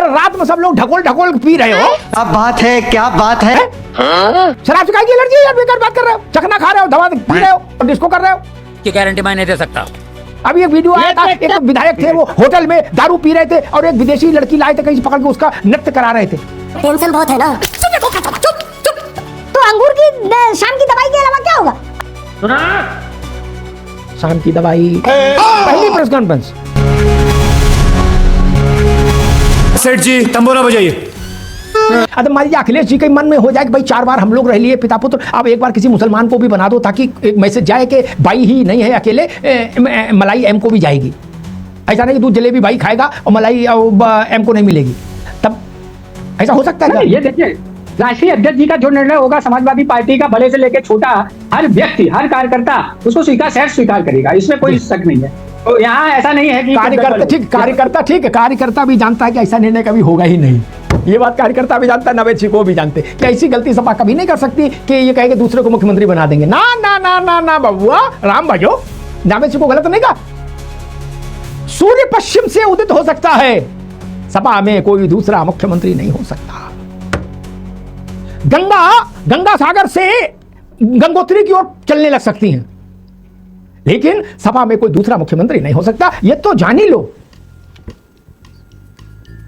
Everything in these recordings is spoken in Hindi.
अरे रात में सब लोग ढकोल ढकोल पी रहे हो। क्या बात है, क्या बात है? शराब से की एलर्जी है यार, बेकार बात कर रहे हो। चखना खा रहे हो, दवा पी रहे हो और डिस्को कर रहे हो। की गारंटी मैं नहीं दे सकता। अभी एक वीडियो आया था, एक विधायक थे, वो होटल में दारू पी रहे थे और एक विदेशी लड़की लाए थे कहीं से पकड़ के, उसका नृत्य करा रहे थे। टेंशन बहुत है ना। तो अंगूर की शाम की दवाई के अलावा क्या होगा? शाम की दवाई, पहली प्रेस कॉन्फ्रेंस। सेठ जी तंबोरा बजाइए। अब मान लीजिए अखिलेश जी के मन में हो जाए कि भाई 4 बार हम लोग रह लिए पिता पुत्र, अब एक बार किसी मुसलमान को भी बना दो ताकि एक मैसेज जाए कि भाई ही नहीं है अकेले, मलाई एम को भी जाएगी। ऐसा नहीं कि दूध जलेबी भाई खाएगा और मलाई एम को नहीं मिलेगी, तब ऐसा हो सकता है। ये देखिए, राष्ट्रीय अध्यक्ष जी का जो निर्णय होगा, समाजवादी पार्टी का बड़े से लेकर छोटा हर व्यक्ति, हर कार्यकर्ता उसको स्वीकार करेगा, इसमें कोई शक नहीं है। तो यहाँ ऐसा नहीं है कि कार्यकर्ता भी जानता है कि ऐसा निर्णय कभी होगा ही नहीं। ये बात कार्यकर्ता भी जानता है, नवेद सिंह को भी जानते कि ऐसी गलती सपा कभी नहीं कर सकती कि ये कहे कि दूसरे को मुख्यमंत्री बना देंगे। ना ना ना ना ना बबुआ, राम भजो, नवेद सिंह को गलत नहीं कहा। सूर्य पश्चिम से उदित हो सकता है, सपा में कोई दूसरा मुख्यमंत्री नहीं हो सकता। गंगा सागर से गंगोत्री की ओर चलने लग सकती हैं, लेकिन सपा में कोई दूसरा मुख्यमंत्री नहीं हो सकता, ये तो जान ही लो।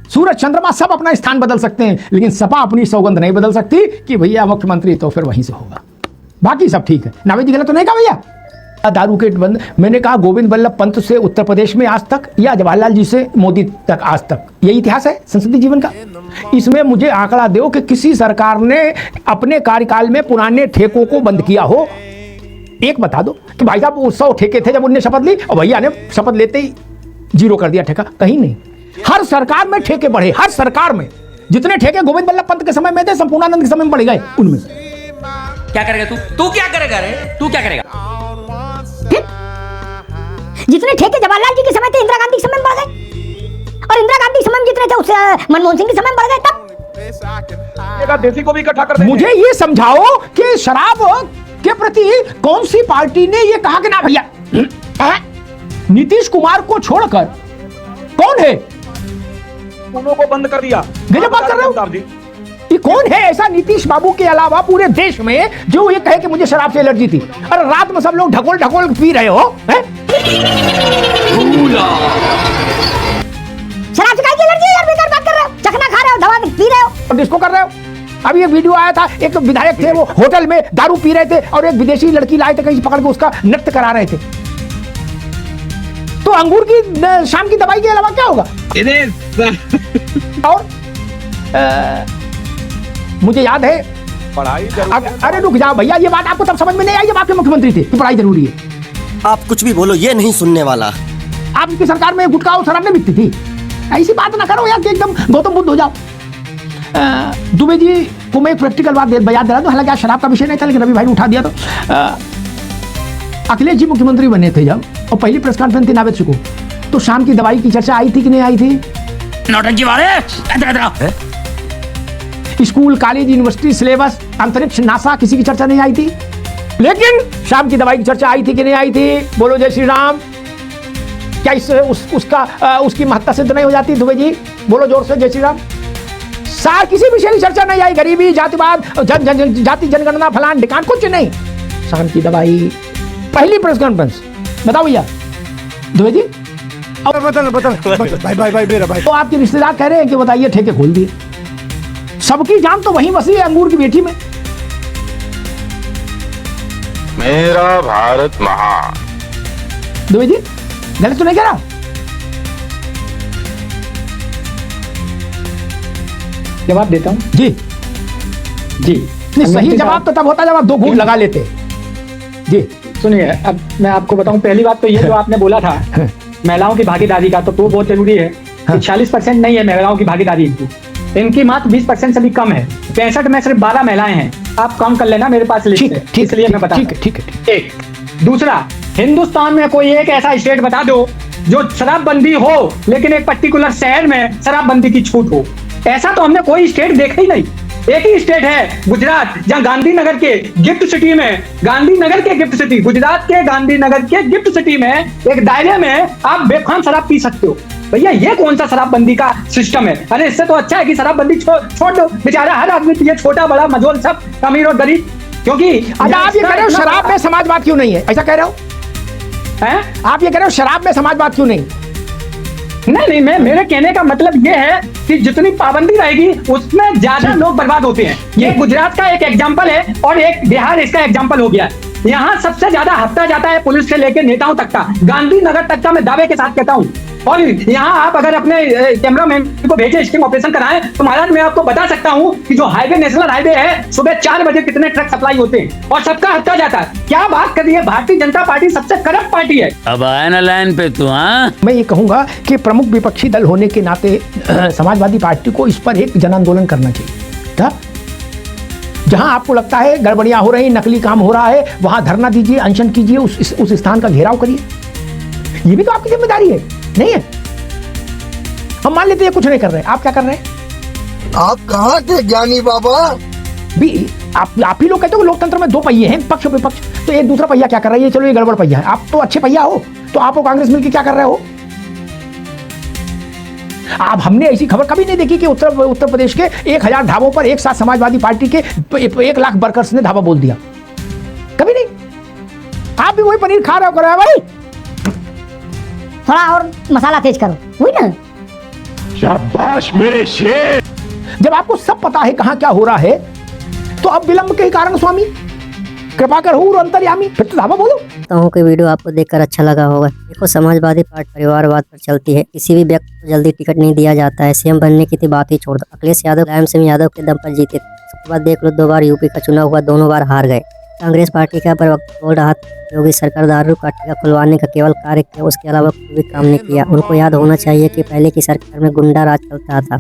सूरज चंद्रमा सब अपना स्थान बदल सकते हैं, लेकिन सपा अपनी सौगंध नहीं बदल सकती कि भैया मुख्यमंत्री तो फिर वहीं से होगा। बाकी सब ठीक है। नावेद जी गलत तो नहीं कहा भैया। दारू के बंद, मैंने कहा गोविंद बल्लभ पंत से उत्तर प्रदेश में आज तक या जवाहरलाल जी से मोदी तक आज तक, यही इतिहास है संसदीय जीवन का। इसमें मुझे आंकड़ा दो कि किसी सरकार ने अपने कार्यकाल में पुराने ठेकों को बंद किया हो। एक बता दो कि भाई साहब 100 ठेके थे जब उनने शपथ ली और भैया ने शपथ लेते ही 0 कर दिया ठेका, कहीं नहीं। हर सरकार में ठेके बढ़े, हर सरकार में। जितने ठेके गोविंद बल्लभ पंत के समय में थे, संपूर्णानंद के समय में बढ़ गए। उनमें क्या करेगा तू क्या करेगा रे? तू क्या करेगा? जितने ठेके जवाहरलाल जी के समय थे, इंदिरा गांधी के समय में बढ़ गए, और इंदिरा गांधी के समय में जितने थे उससे मनमोहन सिंह के समय में बढ़ गए। तब देसी को भी इकट्ठा कर देंगे। मुझे ये समझाओ कि शराब के प्रति कौन सी पार्टी ने ये कहा कि ना भैया, नीतीश कुमार को छोड़कर कौन है? दोनों को बंद कर दिया। गजब बात कर रहे हो। ये कौन है ऐसा नीतीश बाबू के अलावा पूरे देश में जो ये कहे कि मुझे शराब से एलर्जी थी? अरे रात में सब लोग ढकोल ढकोल पी रहे हो। शराब से की एलर्जी है यार, बेकार बात कर रहे हो। चखना खा रहे हो, दवा पी रहे हो और डिस्को कर रहे हो। अभी एक वीडियो आया था, एक विधायक थे, वो होटल में दारू पी रहे थे और एक विदेशी लड़की लाए थे कहीं से पकड़ के, उसका नृत्य करा रहे थे। तो अंगूर की शाम की दवाई के अलावा क्या होगा? और मुझे याद है पढ़ाई। अरे रुक जाओ भैया, ये बात आपको तब समझ में नहीं आई जब आपके मुख्यमंत्री थे कि पढ़ाई जरूरी है। आप कुछ भी बोलो, ये नहीं सुनने वाला। आपकी सरकार में गुटखा और शराब नहीं बिकती थी। ऐसी बात ना करो यार कि एकदम गौतम बुद्ध हो जाओ। दुबे जी को मैं एक प्रैक्टिकल बात याद दिला दूं, हालांकि आज शराब का विषय नहीं था, लेकिन रवि भाई ने उठा दिया। तो अखिलेश जी मुख्यमंत्री बने थे जब, और पहली प्रेस कॉन्फ्रेंस थी नावेद सिंह को, तो शाम की दवाई की चर्चा आई थी कि नहीं आई थी? नौटंकी वाले स्कूल, कॉलेज, यूनिवर्सिटी, सिलेबस, अंतरिक्ष, नासा, किसी की चर्चा नहीं आई थी। लेकिन शाम की दवाई की चर्चा आई थी कि नहीं आई थी? बोलो जय श्री राम। क्या इससे उसकी महत्ता सिद्ध नहीं हो जाती? दुबे जी बोलो जोर से जय श्री राम। सार किसी विषय की चर्चा नहीं आई, गरीबी, जातिवाद, जाति जनगणना, फलान ढिकान, कुछ नहीं। शाम की दवाई, पहली प्रेस कॉन्फ्रेंस। बताओ भैया दुबे जी। भाई मेरा भाई। तो आपके रिश्तेदार कह रहे हैं कि बताइए ठेके खोल दिए। सबकी जान तो वहीं बसी है, अंगूर की बेटी में। मेरा भारत महान। दुबे जी गलत तो नहीं कह रहा? जवाब देता हूँ जी जी। नहीं, सही जवाब तो तब होता जब आप 2 घूंट लगा लेते। जी सुनिए, अब मैं आपको बताऊं, पहली बात तो ये जो आपने बोला था महिलाओं की भागीदारी का, तो बहुत जरूरी है। 46% नहीं है महिलाओं की भागीदारी इनकी मात्र 20% से भी कम है। 65 में सिर्फ 12 महिलाएं हैं। आप कम कर लेना, मेरे पास लिस्ट है, इसलिए मैं बता। ठीक है। एक दूसरा, हिंदुस्तान में कोई एक ऐसा स्टेट बता दो जो शराबबंदी हो, लेकिन एक पर्टिकुलर शहर में शराबबंदी की छूट हो। ऐसा तो हमने कोई स्टेट देखा ही नहीं। एक ही स्टेट है गुजरात, जहां गांधीनगर के गिफ्ट सिटी में, गुजरात के गांधीनगर के गिफ्ट सिटी में एक दायरे में आप बेफाम शराब पी सकते हो। भैया ये कौन सा शराबबंदी का सिस्टम है? अरे इससे तो अच्छा है कि शराबबंदी छोड़ दो, बेचारा हर आदमी पिए, छोटा बड़ा मजोल सब, अमीर और गरीब। क्योंकि अच्छा, आप ये कह रहे हो शराब में समाजवाद क्यों नहीं है, ऐसा कह रहे हो? हैं? आप ये कह रहे हो शराब में समाजवाद क्यों नहीं? नहीं, मैं मेरे कहने का मतलब ये है कि जितनी पाबंदी रहेगी उसमें ज्यादा लोग बर्बाद होते हैं। ये गुजरात का एक एग्जांपल है और एक बिहार इसका एग्जांपल हो गया। यहाँ सबसे ज्यादा हफ्ता जाता है पुलिस से लेकर नेताओं तक का, गांधीनगर तक का मैं दावे के साथ कहता हूँ। और यहाँ आप अगर अपने कैमरामैन को भेजे स्टिंग ऑपरेशन कराएं तो महाराज मैं आपको बता सकता हूँ कि जो हाईवे नेशनल हाईवे है, सुबह 4 बजे कितने ट्रक सप्लाई होते हैं और सबका हफ्ता जाता है। क्या बात कर रही है, भारतीय जनता पार्टी सबसे करप्ट पार्टी है। अब आया ना लाइन पे तू। हाँ, मैं ये कहूंगा कि प्रमुख विपक्षी दल होने के नाते समाजवादी पार्टी को इस पर एक जन आंदोलन करना चाहिए था। जहां आपको लगता है गड़बड़ियां हो रही, नकली काम हो रहा है, वहां धरना दीजिए, अनशन कीजिए, उस स्थान का घेराव करिए। ये भी तो आपकी जिम्मेदारी है, नहीं है? हम मान लेते हैं कुछ नहीं कर रहे, आप क्या कर रहे हैं? आप कहाँ के ज्ञानी बाबा? भी आप ही लोग कहते हो कि लोकतंत्र में 2 पहिए हैं, पक्ष विपक्ष, तो एक दूसरा पहिया क्या कर रहा है? ये चलो ये गड़बड़ पहिया है। आप तो अच्छे पहिया हो, तो आप कांग्रेस मिलकर क्या कर रहे हो? आप हमने ऐसी खबर कभी नहीं देखी कि उत्तर प्रदेश के 1000 ढाबों पर एक साथ समाजवादी पार्टी के 1 लाख वर्कर्स ने ढाबा बोल दिया, कभी नहीं। आप भी वही पनीर खा रहे हो, कर रहे हो भाई, थोड़ा और मसाला तेज करो, वही ना। शाबाश मेरे शेर। जब आपको सब पता है कहां क्या हो रहा है, तो अब विलंब के कारण स्वामी कृपा कर हूर अंतर्यामी, फिर तो धावा बोलो। हूँ कि वीडियो आपको देखकर अच्छा लगा होगा। देखो, समाजवादी पार्टी परिवारवाद पर चलती है। किसी भी व्यक्ति को जल्दी टिकट नहीं दिया जाता है। सीएम बनने की थी बात ही छोड़ दो। अखिलेश यादव मुलायम सिंह यादव के दम पर जीते थे, उसके बाद देख लो 2 बार यूपी का चुनाव हुआ, दोनों बार हार गए। कांग्रेस पार्टी का प्रवक्ता बोल रहा था योगी सरकार दारू का ठेका खुलवाने का केवल कार्य किया, उसके अलावा कोई भी काम नहीं किया। उनको याद होना चाहिए कि पहले की सरकार में गुंडा राज चलता था।